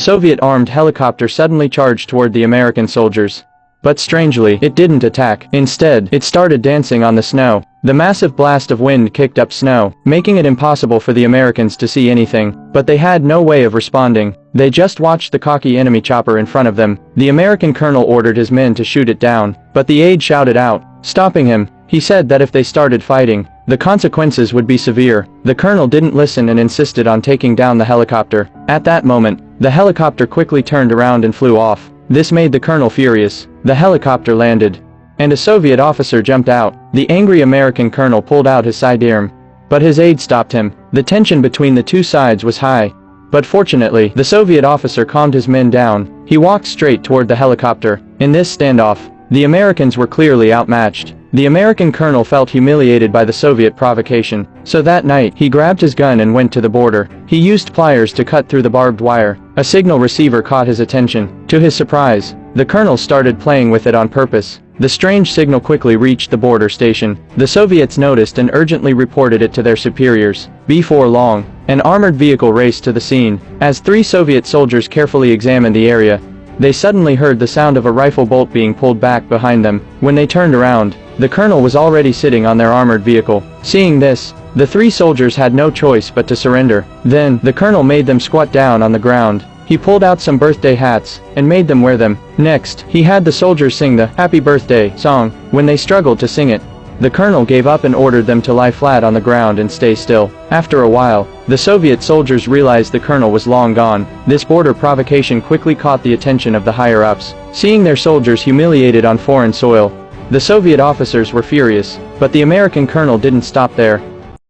Soviet armed helicopter suddenly charged toward the American soldiers. But strangely, it didn't attack. Instead, it started dancing on the snow. The massive blast of wind kicked up snow, making it impossible for the Americans to see anything, but they had no way of responding. They just watched the cocky enemy chopper in front of them. The American colonel ordered his men to shoot it down, but the aide shouted out, stopping him. He said that if they started fighting, the consequences would be severe. The colonel didn't listen and insisted on taking down the helicopter. At that moment, the helicopter quickly turned around and flew off. This made the colonel furious. The helicopter landed, and a Soviet officer jumped out. The angry American colonel pulled out his sidearm, but his aide stopped him. The tension between the two sides was high, but fortunately, the Soviet officer calmed his men down. He walked straight toward the helicopter. In this standoff, the Americans were clearly outmatched. The American colonel felt humiliated by the Soviet provocation, so that night he grabbed his gun and went to the border. He used pliers to cut through the barbed wire. A signal receiver caught his attention. To his surprise, the colonel started playing with it on purpose. The strange signal quickly reached the border station. The Soviets noticed and urgently reported it to their superiors. Before long, an armored vehicle raced to the scene. As 3 Soviet soldiers carefully examined the area, they suddenly heard the sound of a rifle bolt being pulled back behind them. When they turned around, the colonel was already sitting on their armored vehicle. Seeing this, the 3 soldiers had no choice but to surrender. Then, the colonel made them squat down on the ground. He pulled out some birthday hats and made them wear them. Next, he had the soldiers sing the "Happy Birthday" song. When they struggled to sing it, the colonel gave up and ordered them to lie flat on the ground and stay still. After a while, the Soviet soldiers realized the colonel was long gone. This border provocation quickly caught the attention of the higher-ups. Seeing their soldiers humiliated on foreign soil, the Soviet officers were furious, but the American colonel didn't stop there.